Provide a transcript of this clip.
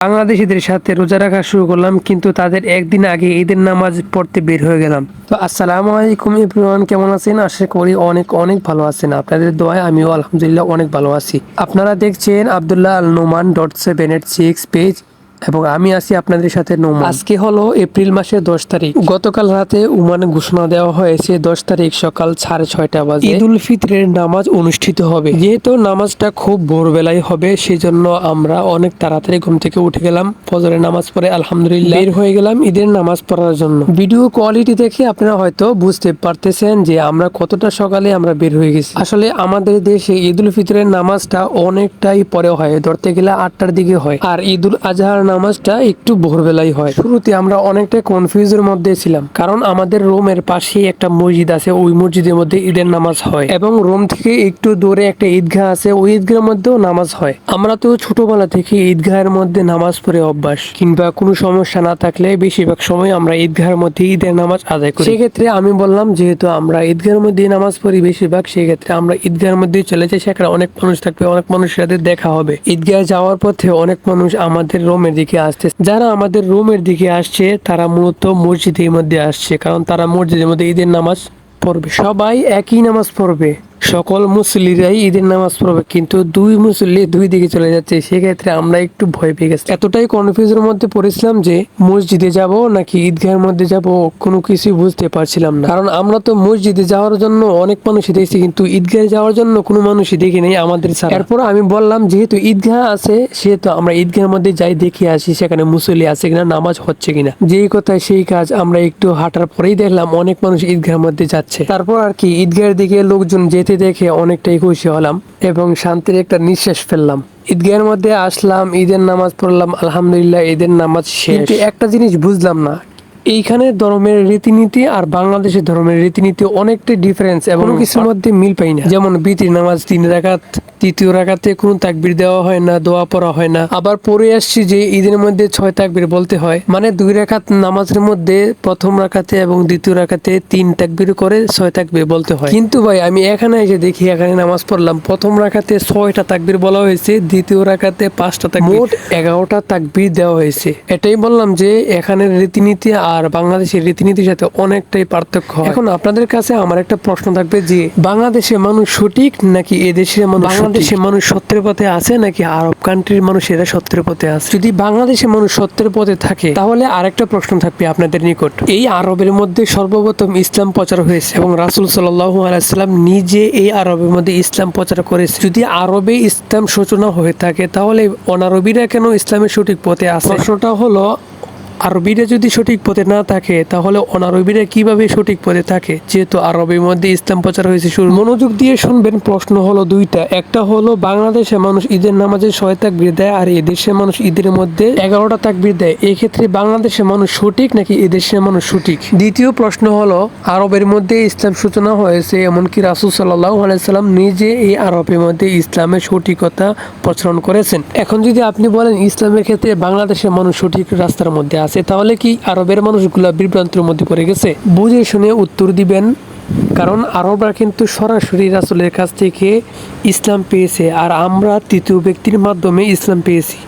বাংলাদেশিদের সাথে রোজা রাখা শুরু করলাম, কিন্তু তাদের একদিন আগে ঈদের নামাজ পড়তে বের হয়ে গেলাম। তো আসসালামু আলাইকুম এভরিওয়ান, কেমন আছেন? আশা করি অনেক অনেক ভালো আছেন। আপনাদের দোয়ায় আমিও আলহামদুলিল্লাহ অনেক ভালো আছি। আপনারা দেখছেন আব্দুল্লাহ আল নোমান .786 পেজ এবং আমি আছি আপনাদের সাথে নোমান। আজকে হলো এপ্রিল মাসের 10 তারিখ। গতকাল রাতে ওমানে ঘোষণা দেওয়া হয়েছে 10 তারিখ সকাল 6:30 বাজে ঈদ উল ফিতরের নামাজ অনুষ্ঠিত হবে। যেহেতু নামাজটা খুব ভোরবেলায় হবে, সেজন্য আমরা অনেক তাড়াতাড়ি ঘুম থেকে উঠে গেলাম। ফজরের নামাজ পড়ে আলহামদুলিল্লাহ বের হয়ে গেলাম ঈদের নামাজ পড়ার জন্য। ভিডিও কোয়ালিটি দেখে আপনারা হয়তো বুঝতে পারতেছেন যে আমরা কতটা সকালে আমরা বের হয়ে গেছি। আসলে আমাদের দেশে ঈদ উল ফিতরের নামাজটা অনেকটাই পরে হয়, ধরতে গেলে 8টার দিকে হয়, আর ঈদ উল আজহার নামাজটা একটু ভোরবেলায় হয়। শুরুতে আমরা অনেকটা কনফিউজের মধ্যে ছিলাম, কারণ আমাদের রোমের পাশেই একটা মসজিদ আছে, ওই মসজিদের মধ্যে ঈদের নামাজ হয় এবং রোম থেকে একটু দূরে একটা ঈদগাহ আছে, ওই ঈদগাহের মধ্যেও নামাজ হয়। আমরা তো ছোটবেলা থেকে ঈদগাহের মধ্যে নামাজ পড়ে অভ্যাস, কিংবা কোনো সমস্যা না থাকলে বেশিরভাগ সময় আমরা ঈদগাহের মধ্যে ঈদের নামাজ আদায় করি। সেক্ষেত্রে আমি বললাম, যেহেতু আমরা ঈদগাহের মধ্যে নামাজ পড়ি বেশিরভাগ, সেক্ষেত্রে আমরা ঈদগাহের মধ্যেই চলে যাই। সেখানে অনেক মানুষ থাকবে, অনেক মানুষের সাথে দেখা হবে। ঈদগাহে যাওয়ার পথে অনেক মানুষ আমাদের রোমের দিকে আসছে। যারা আমাদের রোমের দিকে আসছে তারা মূলত মসজিদের মধ্যে আসছে, কারণ তারা মসজিদের মধ্যে ঈদের নামাজ পড়বে। সবাই একই নামাজ পড়বে, সকল মুসল্লিরাই ঈদের নামাজ পড়বে, কিন্তু দুই মুসল্লি দুই দিকে চলে যাচ্ছে। সেক্ষেত্রে আমরা একটু ভয় পেয়ে গেছি, এতটাই কনফিউজের মধ্যে পড়েছিলাম যে মসজিদে যাব নাকি ঈদগাহের মধ্যে যাব কোনো কিছুই বুঝতে পারছিলাম না। কারণ আমরা তো মসজিদে যাওয়ার জন্য অনেক মানুষই দেখছি, কিন্তু ঈদগাহে যাওয়ার জন্য কোনো মানুষই দেখি নেই আমাদের ছাড়া। এরপর আমি বললাম, যেহেতু ঈদগাহ আছে সেহেতু আমরা ঈদগাহের মধ্যে যাই, দেখে আসি সেখানে মুসল্লি আছে কিনা, নামাজ হচ্ছে কিনা। যেই কথায় সেই কাজ, আমরা একটু হাঁটার পরেই দেখলাম অনেক মানুষ ঈদগাহের মধ্যে যাচ্ছে। তারপর আর কি ঈদগাহের দিকে লোকজন যেতে দেখে অনেকটাই খুশি হলাম এবং শান্তির একটা নিঃশ্বাস ফেললাম। ঈদগাহের মধ্যে আসলাম, ঈদের নামাজ পড়লাম, আলহামদুলিল্লাহ ঈদের নামাজ শেষ। কিন্তু একটা জিনিস বুঝলাম না, এইখানে ধর্মের রীতিনীতি আর বাংলাদেশের ধর্মের রীতিনীতি অনেকটাই ডিফারেন্স এবং কিছুর মধ্যে মিল পাই না। যেমন বিতির নামাজ 3 রাকাত, তৃতীয় রাকাতে কোনো তাকবীর দেওয়া হয় না, দোয়া পড়া হয় না। আবার পড়ে আসছি যে ঈদের মধ্যে 6 তাকবীর বলতে হয়, মানে 2 রাকাত নামাজের মধ্যে প্রথম রাকাতে এবং দ্বিতীয় রাকাতে 3 তাকবীর করে 6 তাকবীর বলতে হয়। কিন্তু ভাই আমি এখানে এসে দেখি, এখানে নামাজ পড়লাম, প্রথম রাকাতে 6টা তাকবীর বলা হয়েছে, দ্বিতীয় রাকাতে 5টা তাকবীর, মোট 11টা তাকবীর দেওয়া হয়েছে। এটাই বললাম যে এখানের রীতিনীতি আর বাংলাদেশের রীতিনীতির সাথে অনেকটাই পার্থক্য। এখন আপনাদের কাছে আমার একটা প্রশ্ন থাকবে যে বাংলাদেশের মানুষ সঠিক নাকি এদেশের মানুষ? বাংলাদেশের মানুষ সত্যের পথে আছে নাকি আরব কান্ট্রির মানুষেরা সত্যের পথে আছে? যদি বাংলাদেশের মানুষ সত্যের পথে থাকে, তাহলে আরেকটা প্রশ্ন থাকবে আপনাদের নিকট। এই আরবের মধ্যে সর্বপ্রথম ইসলাম প্রচার হয়েছে এবং রাসূল সাল্লাল্লাহু আলাইহি সাল্লাম নিজে এই আরবের মধ্যে ইসলাম প্রচার করেছে। যদি আরবে ইসলাম সূচনা হয়ে থাকে, তাহলে অনারবীরা কেন ইসলামের সঠিক পথে আছে? প্রশ্নটা হলো, আরবিরা যদি সঠিক পথে না থাকে, তাহলে অনারবিরা কিভাবে সঠিক পথে থাকে? যেহেতু আরবের মধ্যে ইসলাম প্রচার হয়েছে। মনোযোগ দিয়ে শুনবেন, প্রশ্ন হলো দুইটা। একটা হলো বাংলাদেশের মানুষ ঈদের নামাজে 6 তাকবীর দেয় আর এদেশের মানুষ ঈদের মধ্যে 11টা তাকবীর দেয়। এই ক্ষেত্রে বাংলাদেশের মানুষ সঠিক নাকি এদেশের মানুষ সঠিক? দ্বিতীয় প্রশ্ন হলো, আরবের মধ্যে ইসলাম সূচনা হয়েছে, এমনকি রাসূল সাল্লাল্লাহু আলাইহি সাল্লাম নিজে এই আরবের মধ্যে ইসলামের সঠিকতা প্রচারণ করেছেন। এখন যদি আপনি বলেন ইসলামের ক্ষেত্রে বাংলাদেশের মানুষ সঠিক রাস্তার মধ্যে আছে, তাহলে কি আরবের মানুষগুলা বিভ্রান্তির মধ্যে পড়ে গেছে? বুঝে শুনে উত্তর দিবেন, কারণ আরবরা কিন্তু সরাসরি রাসূলের কাছ থেকে ইসলাম পেয়েছে আর আমরা তৃতীয় ব্যক্তির মাধ্যমে ইসলাম পেয়েছি।